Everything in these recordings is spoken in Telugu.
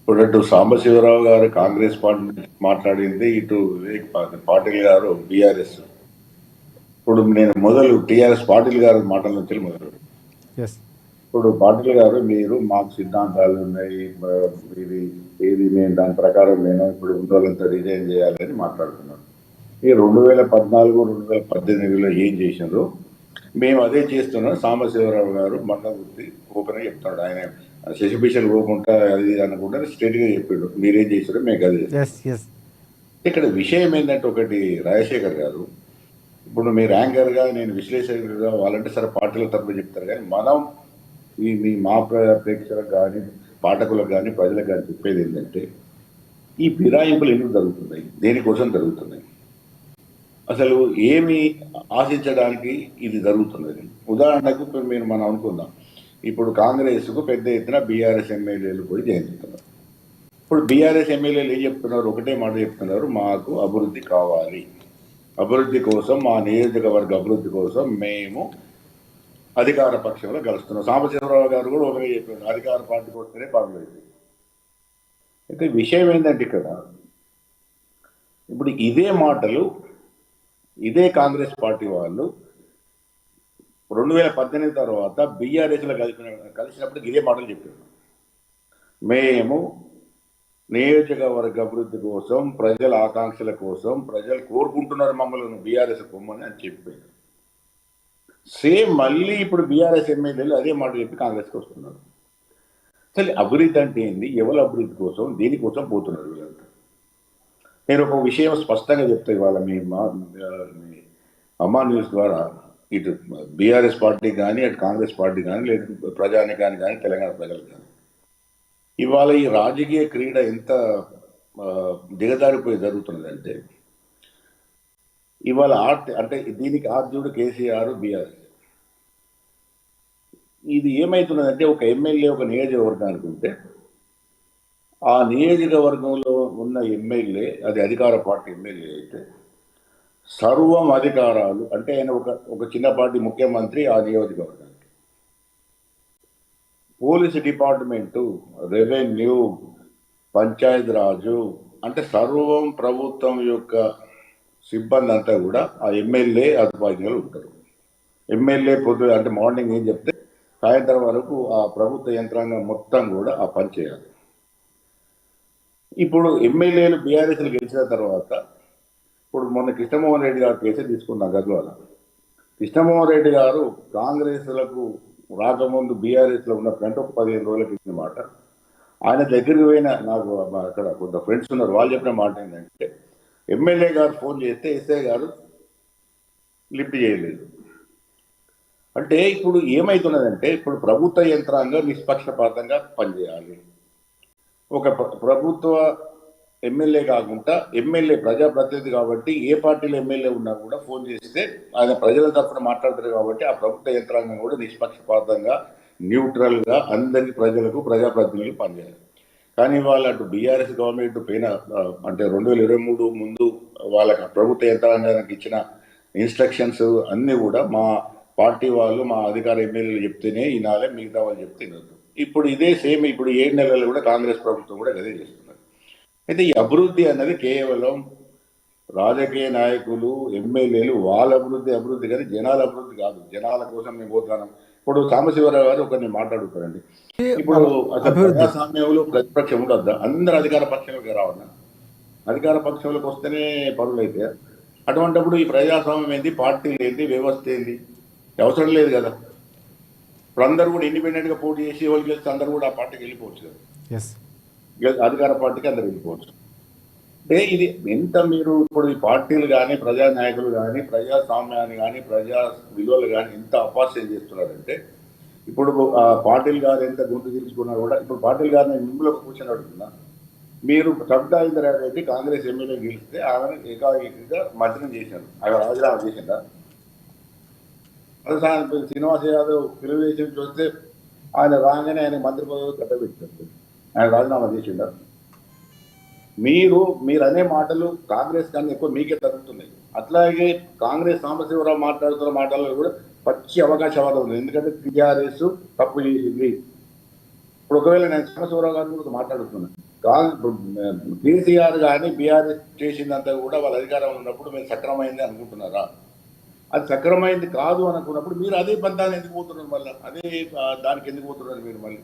ఇప్పుడు అటు సాంబశివరావు గారు కాంగ్రెస్ పార్టీ నుంచి మాట్లాడింది, ఇటు వివేక్ పాటిల్ గారు బీఆర్ఎస్. ఇప్పుడు నేను మొదలు టీఆర్ఎస్ పాటిల్ గారు మాటల నుంచి మొదలు. ఇప్పుడు పాటిల్ గారు, మీరు మాకు సిద్ధాంతాలు ఉన్నాయి, ఇది ఏది మేము దాని ప్రకారం నేను ఇప్పుడు ఉండాలంతా రిజైన్ చేయాలని మాట్లాడుతున్నాను. ఈ 2014, 2018లో ఏం చేసినారో మేము అదే చేస్తున్నాం. సాంబశివరావు గారు మండ గుర్తి ఓపెన్ చెప్తాడు. ఆయన శశిభూషణ్ పోకుండా అది అనుకుంటే స్ట్రేట్ గా చెప్పాడు, మీరేం చేశారో మేము అదే. ఇక్కడ విషయం ఏంటంటే, ఒకటి రాజశేఖర్ గారు, ఇప్పుడు మీరు యాంకర్ గా నేను విశ్లేషకులుగా వాళ్ళంటే సరే పార్టీల తరపున చెప్తారు, కానీ మనం మీ మా ప్రేక్షకులకు కానీ పాఠకులకు కానీ ప్రజలకు కానీ చెప్పేది ఏంటంటే, ఈ ఫిరాయింపులు ఎందుకు జరుగుతున్నాయి, దేనికోసం జరుగుతున్నాయి, అసలు ఏమి ఆశించడానికి ఇది జరుగుతున్నది. ఉదాహరణకు మీరు మనం అనుకుందాం, ఇప్పుడు కాంగ్రెస్కు పెద్ద ఎత్తున బీఆర్ఎస్ ఎమ్మెల్యేలు పోయి జయించుతున్నారు. ఇప్పుడు బీఆర్ఎస్ ఎమ్మెల్యేలు ఏం చెప్తున్నారు, ఒకటే మాట చెప్తున్నారు, మాకు అభివృద్ధి కావాలి, అభివృద్ధి కోసం మా నియోజకవర్గ అభివృద్ధి కోసం మేము అధికార పక్షంలో కలుస్తున్నాం. సాంబశివరావు గారు కూడా ఒకటే చెప్పారు, అధికార పార్టీకి వస్తేనే పర్లేదు. అయితే విషయం ఏంటంటే, ఇక్కడ ఇప్పుడు ఇదే మాటలు ఇదే కాంగ్రెస్ పార్టీ వాళ్ళు 2018 తర్వాత బీఆర్ఎస్లో కలిసినప్పుడు ఇదే మాటలు చెప్పారు, మేము నియోజకవర్గ అభివృద్ధి కోసం, ప్రజల ఆకాంక్షల కోసం, ప్రజలు కోరుకుంటున్నారు మమ్మల్ని బీఆర్ఎస్ పొమ్మని అని చెప్పారు. సేమ్ మళ్ళీ ఇప్పుడు బీఆర్ఎస్ ఎమ్మెల్యేలు అదే మాట చెప్పి కాంగ్రెస్కి వస్తున్నారు. అసలు అభివృద్ధి అంటే ఏంది, ఎవరి అభివృద్ధి కోసం, దేనికోసం పోతున్నారు వీళ్ళంతా? నేను ఒక విషయం స్పష్టంగా చెప్తే, ఇవాళ మీ అమ్మా న్యూస్ ద్వారా ఇటు బీఆర్ఎస్ పార్టీ కానీ, అటు కాంగ్రెస్ పార్టీ కానీ, లేదా ప్రజానికానికి కానీ, తెలంగాణ ప్రజలకు కానీ, ఇవాళ ఈ రాజకీయ క్రీడ ఎంత దిగజారిపోయి జరుగుతున్నదంటే, ఇవాళ అంటే దీనికి ఆర్జుడు కేసీఆర్, బీఆర్ఎస్. ఇది ఏమవుతున్నదంటే, ఒక ఎమ్మెల్యే ఒక నియోజకవర్గానికి ఉంటే ఆ నియోజకవర్గంలో ఉన్న ఎమ్మెల్యే, అది అధికార పార్టీ ఎమ్మెల్యే అయితే సర్వం అధికారాలు, అంటే ఆయన ఒక చిన్నపాటి ముఖ్యమంత్రి ఆ నియోజకవర్గానికి. పోలీసు డిపార్ట్మెంటు, రెవెన్యూ, పంచాయతీ రాజు, అంటే సర్వం ప్రభుత్వం యొక్క సిబ్బంది అంతా కూడా ఆ ఎమ్మెల్యే అధిపాజ్ఞలు ఉంటారు. ఎమ్మెల్యే అంటే మార్నింగ్ ఏం చెప్తే సాయంత్రం వరకు ఆ ప్రభుత్వ యంత్రాంగం మొత్తం కూడా ఆ పని చేయాలి. ఇప్పుడు ఎమ్మెల్యేలు బీఆర్ఎస్లు గెలిచిన తర్వాత, ఇప్పుడు మొన్న కృష్ణమోహన్ రెడ్డి గారు కేసు తీసుకున్న గద్వాల. కృష్ణమోహన్ రెడ్డి గారు కాంగ్రెస్లకు రాకముందు బీఆర్ఎస్లో ఉన్నప్పుడంటే ఒక 15 రోజుల క్రితం మాట, ఆయన దగ్గరికి పోయిన, నాకు అక్కడ కొంత ఫ్రెండ్స్ ఉన్నారు, వాళ్ళు చెప్పిన మాట ఏంటంటే, ఎమ్మెల్యే గారు ఫోన్ చేస్తే ఎస్ఐ గారు లిఫ్ట్ చేయలేదు. అంటే ఇప్పుడు ఏమవుతున్నదంటే, ఇప్పుడు ప్రభుత్వ యంత్రాంగం నిష్పక్షపాతంగా పనిచేయాలి. ఒక ప్రభుత్వ ఎమ్మెల్యే కాకుండా ఎమ్మెల్యే ప్రజాప్రతినిధి కాబట్టి, ఏ పార్టీలో ఎమ్మెల్యే ఉన్నా కూడా ఫోన్ చేస్తే ఆయన ప్రజల తరఫున మాట్లాడతారు కాబట్టి, ఆ ప్రభుత్వ యంత్రాంగం కూడా నిష్పక్షపాతంగా, న్యూట్రల్గా అందరికి ప్రజలకు ప్రజాప్రతినిధులు పనిచేయాలి. కానీ వాళ్ళు అటు బీఆర్ఎస్ గవర్నమెంట్ పైన, అంటే 2023 ముందు వాళ్ళకి ప్రభుత్వ యంత్రాంగానికి ఇచ్చిన ఇన్స్ట్రక్షన్స్ అన్నీ కూడా మా పార్టీ వాళ్ళు, మా అధికార ఎమ్మెల్యేలు చెప్తేనే ఈనాలే, మిగతా వాళ్ళు చెప్తే వినొద్దు. ఇప్పుడు ఇదే సేమ్, ఇప్పుడు 7 నెలలు కూడా కాంగ్రెస్ ప్రభుత్వం కూడా అదే చేస్తున్నారు. అయితే ఈ అభివృద్ధి అన్నది కేవలం రాజకీయ నాయకులు, ఎమ్మెల్యేలు వాళ్ళ అభివృద్ధి కానీ జనాల అభివృద్ధి కాదు. జనాల కోసం మేము పోతున్నాం. ఇప్పుడు సాంబశివరావు గారు ఒకరిని మాట్లాడుతారండి, ఇప్పుడు అసలు ప్రజాస్వామ్యంలో ప్రతిపక్షం ఉండద్దా, అందరు అధికార పక్షంలోకి రావద్దా? అధికార పక్షంలోకి వస్తేనే పనులు అయితే, అటువంటిప్పుడు ఈ ప్రజాస్వామ్యం ఏంది, పార్టీలు ఏంది, వ్యవస్థ ఏంది? అవసరం లేదు కదా. ఇప్పుడు అందరూ కూడా ఇండిపెండెంట్గా పోటీ చేసి వాళ్ళు గెలిస్తే అందరూ కూడా ఆ పార్టీకి వెళ్ళిపోవచ్చు కదా, అధికార పార్టీకి అందరు వెళ్ళిపోవచ్చు. అంటే ఇది ఎంత మీరు ఇప్పుడు ఈ పార్టీలు కానీ, ప్రజా నాయకులు కానీ, ప్రజాస్వామ్యాన్ని కానీ, ప్రజా విలువలు కానీ ఎంత అపాస్యం చేస్తున్నారంటే, ఇప్పుడు ఆ పాటిల్ గారు ఎంత గుంటు తీసుకున్నా కూడా, ఇప్పుడు పాటిల్ గారిని మిమ్మల్ని కూర్చొని అడుగుతున్నా, మీరు సబితా ఇంద్రారెడ్డి కాంగ్రెస్ ఎమ్మెల్యే గెలిస్తే ఆమెను ఏకాఏకిగా మంత్రిని చేశారు, ఆమె రాజీనామా చేసిందా? శ్రీనివాస్ యాదవ్ తెలుగుదేశం చూస్తే ఆయన రాగానే ఆయన మంత్రి పదవి కట్టబెట్టారు, ఆయన రాజీనామా చేసిందా? మీరు అనే మాటలు కాంగ్రెస్ కన్నా ఎక్కువ మీకే తగ్గుతున్నాయి. అట్లాగే కాంగ్రెస్ సాంబశివరావు మాట్లాడుతున్న మాటల్లో కూడా పచ్చి అవకాశవాదం ఉంది. ఎందుకంటే టీఆర్ఎస్ తప్పు చేసింది. ఇప్పుడు ఒకవేళ నేను సాంబశివరావు గారిని కూడా మాట్లాడుతున్నాను, కేసీఆర్ కానీ బీఆర్ఎస్ చేసిందంతా కూడా వాళ్ళ అధికారంలో ఉన్నప్పుడు మీరు సక్రమైంది అనుకుంటున్నారా? అది సక్రమైంది కాదు అనుకున్నప్పుడు మీరు అదే పంతాన్ని ఎందుకు పోతున్నారు? మళ్ళీ అదే దానికి ఎందుకు పోతున్నారు మీరు మళ్ళీ?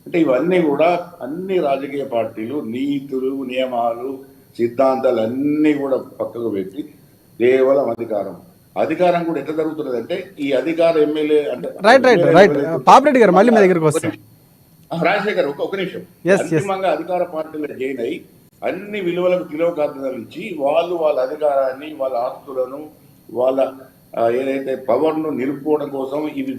అంటే ఇవన్నీ కూడా అన్ని రాజకీయ పార్టీలు నీతులు, నియమాలు, సిద్ధాంతాలు అన్నీ కూడా పక్కకు పెట్టి కేవలం అధికారం కూడా ఎట్లా జరుగుతున్నది అంటే ఈ అధికార ఎమ్మెల్యే అంటే రైట్ పాపిరెడ్డి గారు మళ్ళీ మీ దగ్గరికి వస్తాం. రాజశేఖర్ ఒక నిమిషం. అంతిమంగా అధికార పార్టీలో జాయిన్ అయ్యి అన్ని విలువలకు కిలోకార్థాలు ఇచ్చి వాళ్ళ అధికారాన్ని, వాళ్ళ ఆస్తులను, వాళ్ళ ఏదైతే పవర్ను నిలుపుకోవడం కోసం ఇవి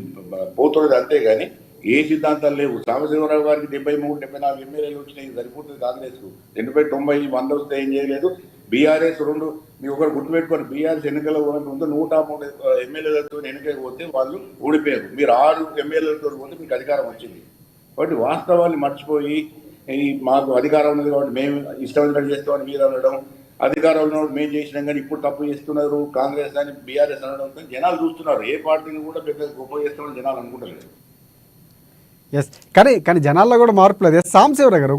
పోతున్నది. అంతేగాని ఏ సిద్ధాంతాలు లేవు. సాంబశివరావు గారికి 73-74 ఎమ్మెల్యేలు వచ్చినాయి, సరిపోతుంది కాంగ్రెస్ కు. 80-90 100 వస్తే ఏం చేయలేదు. బీఆర్ఎస్ మీకు ఒకటి గుర్తుపెట్టుకోండి, బీఆర్ఎస్ ఎన్నికల ముందు 103 ఎమ్మెల్యేలతో ఎన్నికైపోతే వాళ్ళు ఓడిపోయారు. మీరు 6 ఎమ్మెల్యేలతో పోతే మీకు అధికారం వచ్చింది. కాబట్టి వాస్తవాన్ని మర్చిపోయి మాకు అధికారం ఉన్నది కాబట్టి మేము ఇష్టం చేస్తామని మీరు అనడం, అధికారంలో మేము చేసినాం కానీ ఇప్పుడు తప్పు చేస్తున్నారు కాంగ్రెస్ అని బీఆర్ఎస్ అనడం జనాలు చూస్తున్నారు. ఏ పార్టీని కూడా పెద్ద గొప్ప చేస్తామని జనాలు అనుకుంటలేదు. కానీ జనాల్లో కూడా మార్పు లేదు. సాంబశివరావు గారు